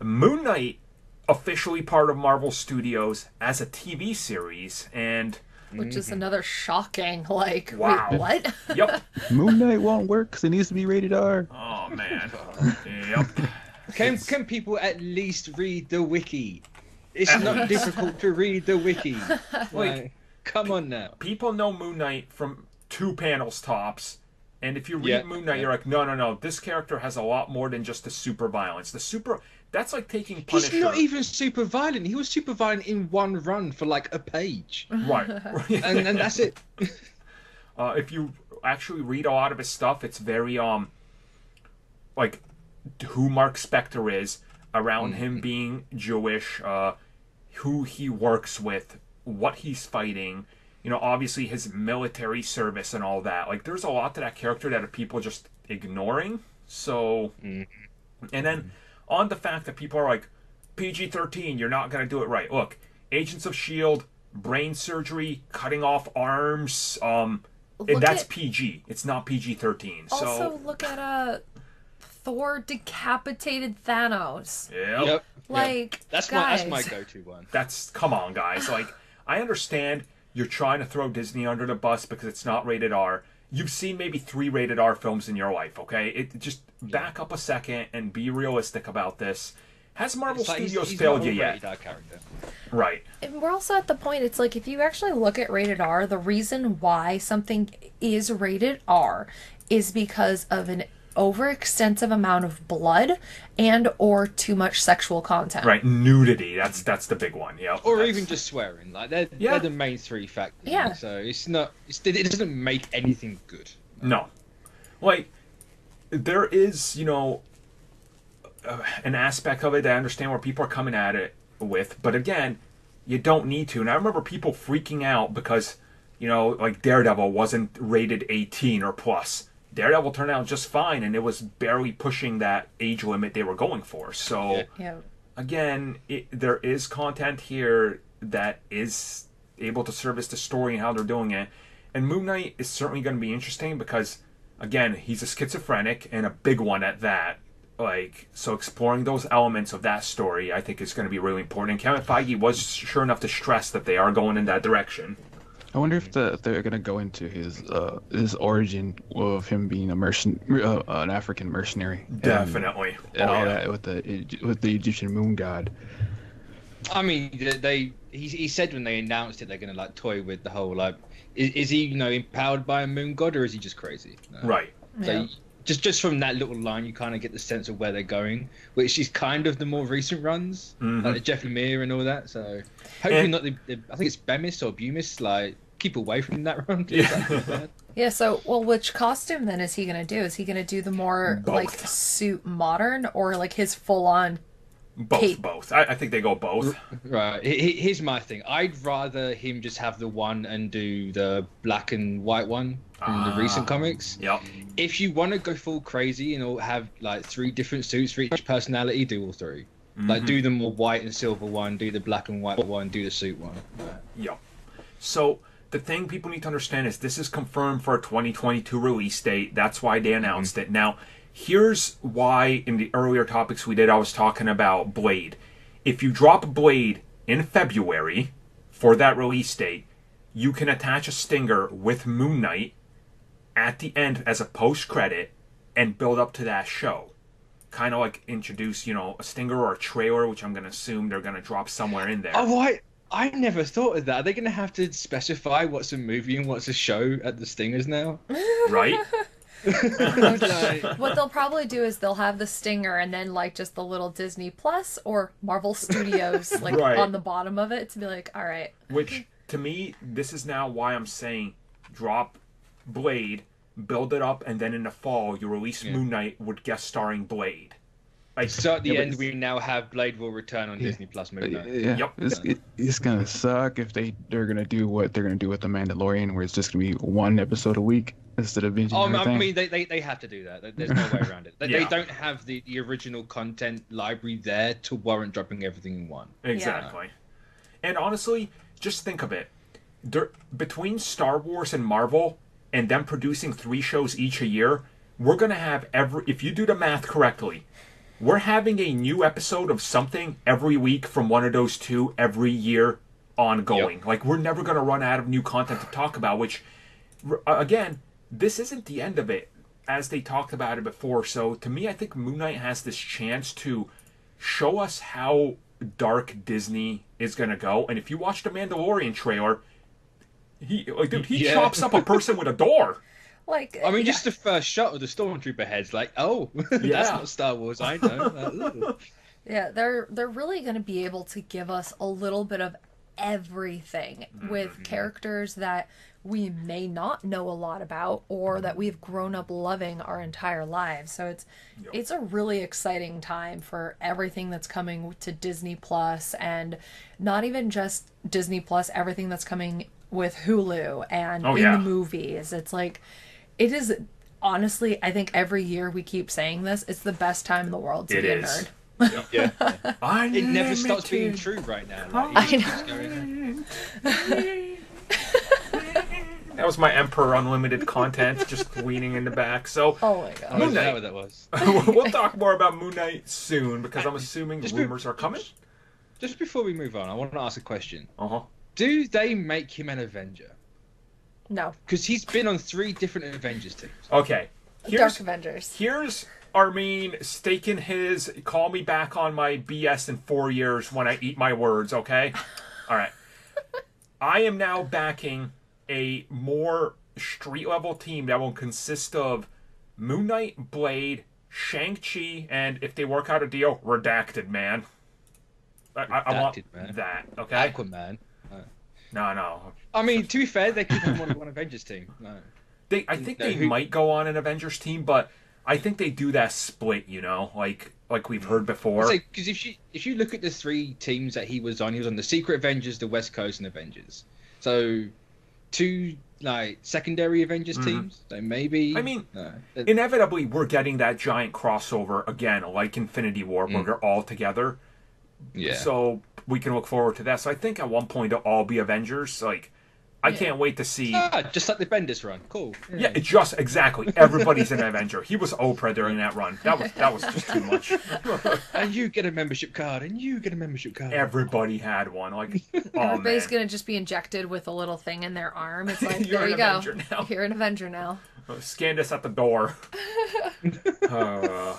Moon Knight officially part of Marvel Studios as a TV series, and which is another shocking, like, wow. wait, what? Yep. Moon Knight won't work because it needs to be rated R. Oh man. Yep. Can people at least read the wiki? It's not difficult to read the wiki. Like, come on now. People know Moon Knight from 2 panels tops, and if you read Moon Knight, you're like, no, this character has a lot more than just the super violence. That's like taking Punisher. He's not even super violent. He was super violent in one run for like a page. Right. and that's it. If you actually read a lot of his stuff, it's very like who Mark Spector is, around him being Jewish, who he works with, what he's fighting, obviously his military service and all that. Like, there's a lot to that character that people just ignoring. So, and then on the fact that people are like, PG-13, you're not going to do it right. Look, Agents of S.H.I.E.L.D., brain surgery, cutting off arms, that's PG. It's not PG-13. Also, look at Thor decapitated Thanos. Yep. Like, that's guys. my go-to one. Come on, guys. Like, I understand you're trying to throw Disney under the bus because it's not rated R. You've seen maybe 3 rated R films in your life, okay? Just back up a second and be realistic about this. Has Marvel Studios failed you yet? Right. And we're also at the point, it's like, if you actually look at rated R, the reason why something is rated R is because of an overextensive amount of blood and or too much sexual content. Right, nudity. That's the big one. Yeah. Or even just swearing. Like they're the main 3 factors. Yeah. So it doesn't make anything good. No. Like, there is, an aspect of it that I understand where people are coming at it with, but again, you don't need to. And I remember people freaking out because, like Daredevil wasn't rated 18 or plus. Daredevil turned out just fine, and it was barely pushing that age limit they were going for. So, again, there is content here that is able to service the story and how they're doing it. And Moon Knight is certainly going to be interesting because, again, he's a schizophrenic, and a big one at that. Like, so exploring those elements of that story, I think, is going to be really important. And Kevin Feige was sure enough to stress that they are going in that direction. I wonder if they're gonna go into his origin of him being an African mercenary. Definitely, and all that with the Egyptian moon god. I mean, he said when they announced it, they're gonna like toy with the whole like, is he empowered by a moon god or is he just crazy? No. Right. So just from that little line, you kind of get the sense of where they're going, which is kind of the more recent runs, like Jeff Lemire and all that. So hopefully not the I think it's Bemis or Bumis, like keep away from that run. Yeah. So, which costume then is he gonna do? Is he gonna do the more like suit modern or like his full on? Both. I think they go both. Right. Here's my thing. I'd rather him just have the one and do the black and white one from the recent comics. Yep. If you want to go full crazy and have like 3 different suits for each personality, do all 3. Like do the more white and silver one, do the black and white one, do the suit one. Yep. So the thing people need to understand is this is confirmed for a 2022 release date. That's why they announced it. Now, here's why in the earlier topics we did, I was talking about Blade. If you drop Blade in February for that release date, you can attach a stinger with Moon Knight at the end as a post-credit and build up to that show. Kind of like introduce, a stinger or a trailer, which I'm going to assume they're going to drop somewhere in there. Oh, I never thought of that. Are they going to have to specify what's a movie and what's a show at the stingers now? Right? What they'll probably do is they'll have the stinger and then like just the little Disney Plus or Marvel Studios like on the bottom of it to be like, all right. Which to me, this is now why I'm saying drop Blade, build it up, and then in the fall you release Moon Knight with guest starring Blade. Like, so at the end, we now have Blade will return on Disney Plus Moon Knight. Yeah. Yep. It's gonna suck if they're gonna do what they're gonna do with the Mandalorian, where it's just gonna be 1 episode a week instead of binging everything. I mean, they have to do that. There's no way around it. They don't have the original content library there to warrant dropping everything in one. Exactly. And honestly, just think of it. Between Star Wars and Marvel, and them producing 3 shows each a year, we're gonna have if you do the math correctly, we're having a new episode of something every week from one of those two every year ongoing. Yep. Like, we're never going to run out of new content to talk about, which, again, this isn't the end of it, as they talked about it before. So, to me, I think Moon Knight has this chance to show us how dark Disney is going to go. And if you watch the Mandalorian trailer, he chops up a person with a door. Like, I mean, just the first shot of the Stormtrooper heads, like, oh, that's not Star Wars, I know. Yeah, they're really going to be able to give us a little bit of everything with characters that we may not know a lot about or that we've grown up loving our entire lives. So it's a really exciting time for everything that's coming to Disney Plus, and not even just Disney Plus, everything that's coming with Hulu and the movies. It's like, it is, honestly, I think every year we keep saying this, it's the best time in the world to be a nerd. Yeah. It never stops being true right now. Like, I know. That was my Emperor Unlimited content, just leaning in the back. So, oh my god, Moon Knight. What that was. We'll talk more about Moon Knight soon, because I'm assuming rumors are coming. Just before we move on, I want to ask a question. Uh-huh. Do they make him an Avenger? No. Because he's been on 3 different Avengers teams. Okay. Dark Avengers. Here's Armin staking his call me back on my BS in 4 years when I eat my words, okay? All right. I am now backing a more street-level team that will consist of Moon Knight, Blade, Shang-Chi, and if they work out a deal, Redacted Man. I want that, okay? Aquaman. No. I mean, to be fair, they could have one Avengers team. No. I think they might go on an Avengers team, but I think they do that split, like we've heard before. Because if you look at the 3 teams that he was on the Secret Avengers, the West Coast, and Avengers. So 2 like secondary Avengers teams. So maybe. I mean, inevitably we're getting that giant crossover again, like Infinity War, where they're all together. Yeah. So we can look forward to that. So I think at one point they'll all be Avengers. Like, I can't wait to see. Just like the Bendis run. Cool. Yeah, just exactly. Everybody's an Avenger. He was Oprah during that run. That was just too much. And you get a membership card. And you get a membership card. Everybody had one. Like, everybody's gonna just be injected with a little thing in their arm. It's like, there you go. You're an Avenger now. Scan us at the door. Yep.